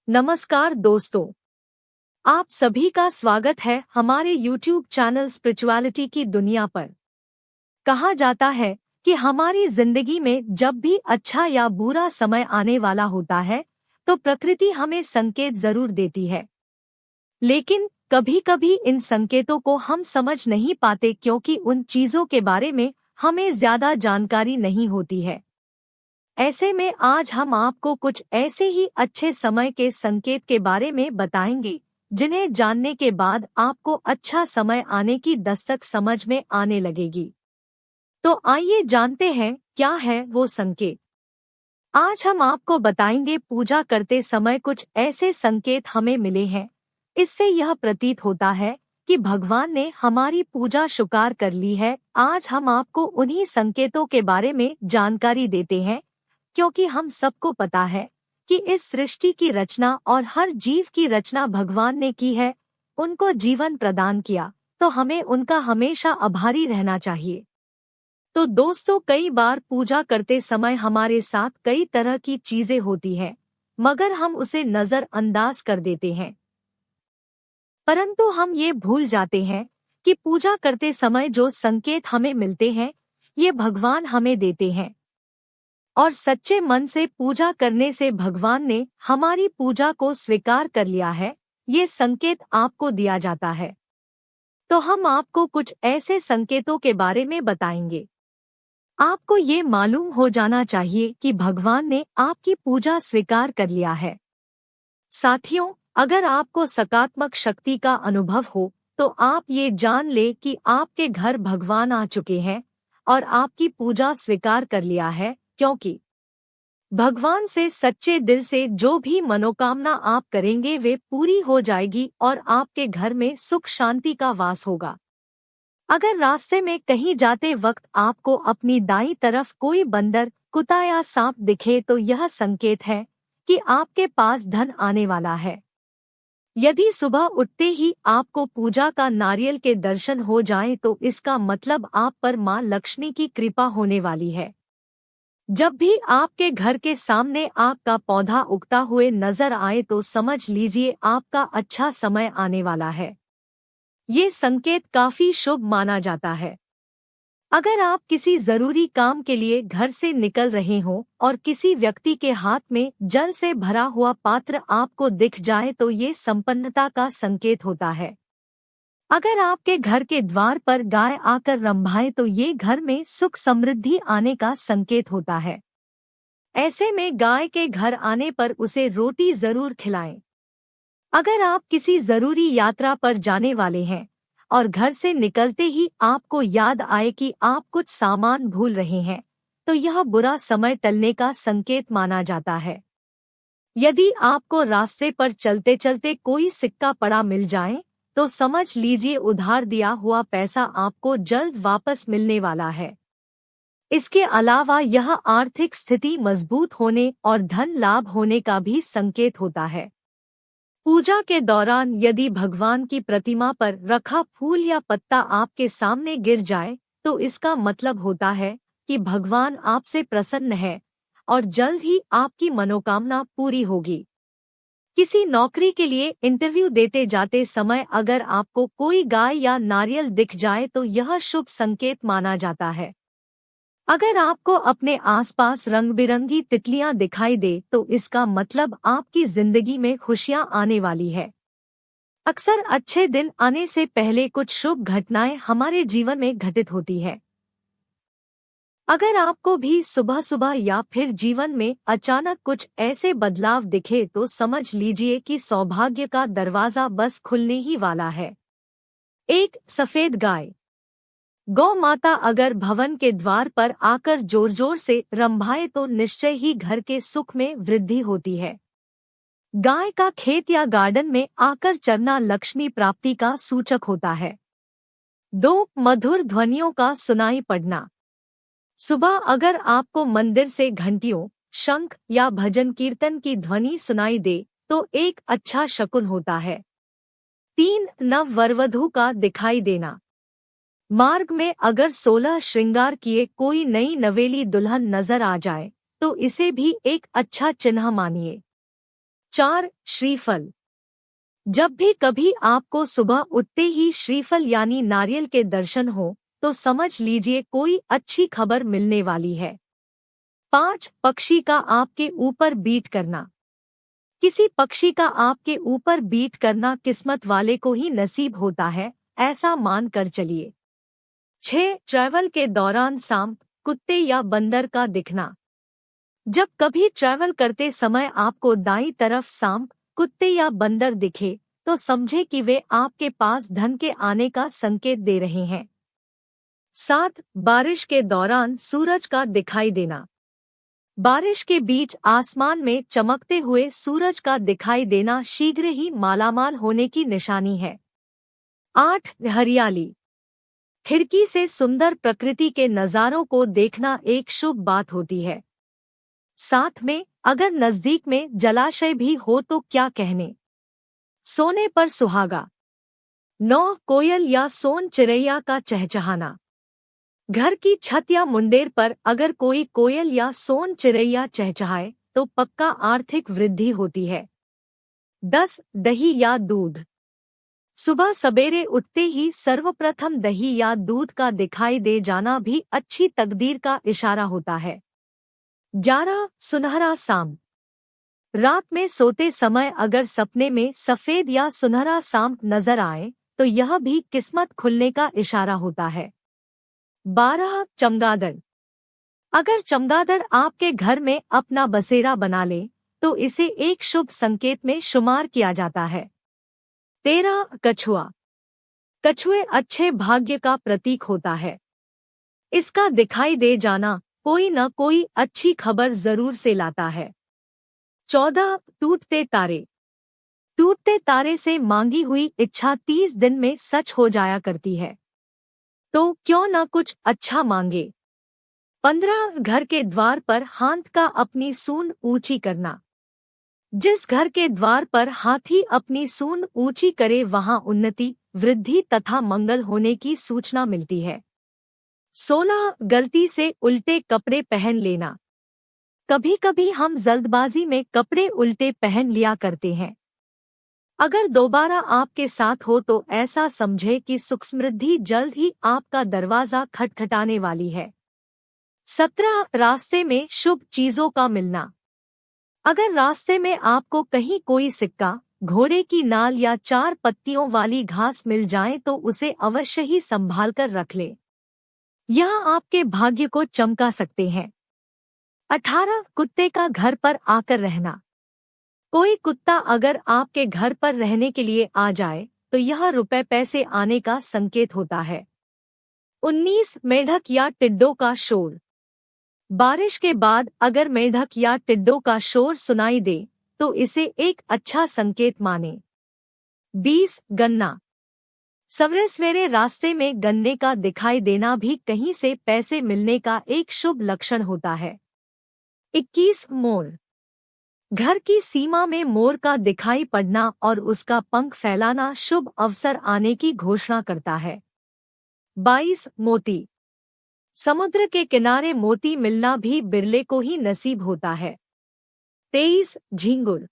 नमस्कार दोस्तों, आप सभी का स्वागत है हमारे YouTube चैनल स्पिरिचुअलिटी की दुनिया पर। कहा जाता है कि हमारी जिंदगी में जब भी अच्छा या बुरा समय आने वाला होता है तो प्रकृति हमें संकेत जरूर देती है, लेकिन कभी-कभी इन संकेतों को हम समझ नहीं पाते क्योंकि उन चीजों के बारे में हमें ज्यादा जानकारी नहीं होती है। ऐसे में आज हम आपको कुछ ऐसे ही अच्छे समय के संकेत के बारे में बताएंगे जिन्हें जानने के बाद आपको अच्छा समय आने की दस्तक समझ में आने लगेगी। तो आइए जानते हैं क्या है वो संकेत। आज हम आपको बताएंगे पूजा करते समय कुछ ऐसे संकेत हमें मिले हैं। इससे यह प्रतीत होता है कि भगवान ने हमारी पूजा स्वीकार कर ली है। आज हम आपको उन्हीं संकेतों के बारे में जानकारी देते हैं, क्योंकि हम सबको पता है कि इस सृष्टि की रचना और हर जीव की रचना भगवान ने की है, उनको जीवन प्रदान किया, तो हमें उनका हमेशा आभारी रहना चाहिए। तो दोस्तों, कई बार पूजा करते समय हमारे साथ कई तरह की चीजें होती हैं, मगर हम उसे नजरअंदाज कर देते हैं। परंतु हम ये भूल जाते हैं कि पूजा करते समय जो संकेत हमें मिलते हैं, ये भगवान हमें देते हैं, और सच्चे मन से पूजा करने से भगवान ने हमारी पूजा को स्वीकार कर लिया है, ये संकेत आपको दिया जाता है। तो हम आपको कुछ ऐसे संकेतों के बारे में बताएंगे। आपको ये मालूम हो जाना चाहिए कि भगवान ने आपकी पूजा स्वीकार कर लिया है। साथियों, अगर आपको सकारात्मक शक्ति का अनुभव हो तो आप ये जान ले कि आपके घर भगवान आ चुके हैं और आपकी पूजा स्वीकार कर लिया है, क्योंकि भगवान से सच्चे दिल से जो भी मनोकामना आप करेंगे वे पूरी हो जाएगी और आपके घर में सुख शांति का वास होगा। अगर रास्ते में कहीं जाते वक्त आपको अपनी दाईं तरफ कोई बंदर, कुत्ता या सांप दिखे तो यह संकेत है कि आपके पास धन आने वाला है। यदि सुबह उठते ही आपको पूजा का नारियल के दर्शन हो जाएं तो इसका मतलब आप पर मां लक्ष्मी की कृपा होने वाली है। जब भी आपके घर के सामने आग का पौधा उगता हुए नजर आए तो समझ लीजिए आपका अच्छा समय आने वाला है। ये संकेत काफी शुभ माना जाता है। अगर आप किसी जरूरी काम के लिए घर से निकल रहे हों और किसी व्यक्ति के हाथ में जल से भरा हुआ पात्र आपको दिख जाए तो ये संपन्नता का संकेत होता है। अगर आपके घर के द्वार पर गाय आकर रंभाए तो ये घर में सुख समृद्धि आने का संकेत होता है। ऐसे में गाय के घर आने पर उसे रोटी जरूर खिलाएं। अगर आप किसी जरूरी यात्रा पर जाने वाले हैं और घर से निकलते ही आपको याद आए कि आप कुछ सामान भूल रहे हैं तो यह बुरा समय टलने का संकेत माना जाता है। यदि आपको रास्ते पर चलते चलते कोई सिक्का पड़ा मिल जाए तो समझ लीजिए उधार दिया हुआ पैसा आपको जल्द वापस मिलने वाला है। इसके अलावा यह आर्थिक स्थिति मजबूत होने और धन लाभ होने का भी संकेत होता है। पूजा के दौरान यदि भगवान की प्रतिमा पर रखा फूल या पत्ता आपके सामने गिर जाए तो इसका मतलब होता है कि भगवान आपसे प्रसन्न है और जल्द ही आपकी मनोकामना पूरी होगी। किसी नौकरी के लिए इंटरव्यू देते जाते समय अगर आपको कोई गाय या नारियल दिख जाए तो यह शुभ संकेत माना जाता है। अगर आपको अपने आसपास रंग बिरंगी तितलियां दिखाई दे तो इसका मतलब आपकी जिंदगी में खुशियां आने वाली है। अक्सर अच्छे दिन आने से पहले कुछ शुभ घटनाएं हमारे जीवन में घटित होती है। अगर आपको भी सुबह सुबह या फिर जीवन में अचानक कुछ ऐसे बदलाव दिखे तो समझ लीजिए कि सौभाग्य का दरवाजा बस खुलने ही वाला है। एक सफेद गाय। गौ माता अगर भवन के द्वार पर आकर जोर जोर से रंभाए तो निश्चय ही घर के सुख में वृद्धि होती है। गाय का खेत या गार्डन में आकर चरना लक्ष्मी प्राप्ति का सूचक होता है। दो मधुर ध्वनियों का सुनाई पड़ना। सुबह अगर आपको मंदिर से घंटियों, शंख या भजन कीर्तन की ध्वनि सुनाई दे तो एक अच्छा शकुन होता है। 3 नव वरवधू का दिखाई देना। मार्ग में अगर 16 श्रृंगार किए कोई नई नवेली दुल्हन नजर आ जाए तो इसे भी एक अच्छा चिन्ह मानिए। 4. श्रीफल। जब भी कभी आपको सुबह उठते ही श्रीफल यानी नारियल के दर्शन हो तो समझ लीजिए कोई अच्छी खबर मिलने वाली है। 5. पक्षी का आपके ऊपर बीट करना। किसी पक्षी का आपके ऊपर बीट करना किस्मत वाले को ही नसीब होता है, ऐसा मान कर चलिए। 6. ट्रैवल के दौरान सांप, कुत्ते या बंदर का दिखना। जब कभी ट्रैवल करते समय आपको दाईं तरफ सांप, कुत्ते या बंदर दिखे तो समझे कि वे आपके पास धन के आने का संकेत दे रहे हैं। 7. बारिश के दौरान सूरज का दिखाई देना। बारिश के बीच आसमान में चमकते हुए सूरज का दिखाई देना शीघ्र ही मालामाल होने की निशानी है। 8. हरियाली। खिड़की से सुंदर प्रकृति के नज़ारों को देखना एक शुभ बात होती है। साथ में अगर नजदीक में जलाशय भी हो तो क्या कहने। सोने पर सुहागा। 9. कोयल या सोन चिड़ैया का चहचहाना। घर की छत या मुंडेर पर अगर कोई कोयल या सोन चिड़ैया चहचहाए तो पक्का आर्थिक वृद्धि होती है। 10. दही या दूध। सुबह सवेरे उठते ही सर्वप्रथम दही या दूध का दिखाई दे जाना भी अच्छी तकदीर का इशारा होता है। 11. सुनहरा सांप। रात में सोते समय अगर सपने में सफेद या सुनहरा सांप नजर आए तो यह भी किस्मत खुलने का इशारा होता है। 12. चमगादड़। अगर चमगादड़ आपके घर में अपना बसेरा बना ले तो इसे एक शुभ संकेत में शुमार किया जाता है। 13. कछुआ। कछुए अच्छे भाग्य का प्रतीक होता है। इसका दिखाई दे जाना कोई न कोई अच्छी खबर जरूर से लाता है। 14. टूटते तारे। टूटते तारे से मांगी हुई इच्छा 30 दिन में सच हो जाया करती है, तो क्यों न कुछ अच्छा मांगे। 15. घर के द्वार पर हाथ का अपनी सूंड ऊंची करना। जिस घर के द्वार पर हाथी अपनी सूंड ऊंची करे वहां उन्नति, वृद्धि तथा मंगल होने की सूचना मिलती है। 16. गलती से उल्टे कपड़े पहन लेना। कभी कभी हम जल्दबाजी में कपड़े उल्टे पहन लिया करते हैं। अगर दोबारा आपके साथ हो तो ऐसा समझे कि सुख समृद्धि जल्द ही आपका दरवाजा खटखटाने वाली है। 17. रास्ते में शुभ चीजों का मिलना। अगर रास्ते में आपको कहीं कोई सिक्का, घोड़े की नाल या 4 पत्तियों वाली घास मिल जाए तो उसे अवश्य ही संभाल कर रख ले। यह आपके भाग्य को चमका सकते हैं। 18. कुत्ते का घर पर आकर रहना। कोई कुत्ता अगर आपके घर पर रहने के लिए आ जाए तो यह रुपए पैसे आने का संकेत होता है। 19. मेढक या टिड्डों का शोर। बारिश के बाद अगर मेढक या टिड्डों का शोर सुनाई दे तो इसे एक अच्छा संकेत माने। 20. गन्ना। सवेरे सवेरे रास्ते में गन्ने का दिखाई देना भी कहीं से पैसे मिलने का एक शुभ लक्षण होता है। 21. मोर। घर की सीमा में मोर का दिखाई पड़ना और उसका पंख फैलाना शुभ अवसर आने की घोषणा करता है। 22. मोती। समुद्र के किनारे मोती मिलना भी बिरले को ही नसीब होता है। 23. झींगुर।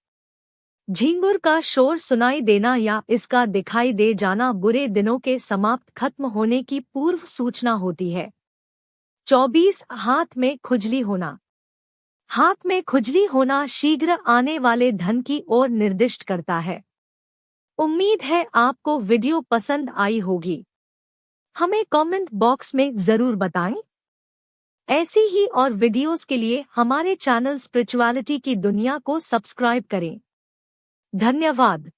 झींगुर का शोर सुनाई देना या इसका दिखाई दे जाना बुरे दिनों के समाप्त खत्म होने की पूर्व सूचना होती है। 24. हाथ में खुजली होना। हाथ में खुजली होना शीघ्र आने वाले धन की ओर निर्दिष्ट करता है। उम्मीद है आपको वीडियो पसंद आई होगी। हमें कमेंट बॉक्स में जरूर बताएं। ऐसी ही और वीडियोस के लिए हमारे चैनल स्पिरिचुअलिटी की दुनिया को सब्सक्राइब करें। धन्यवाद।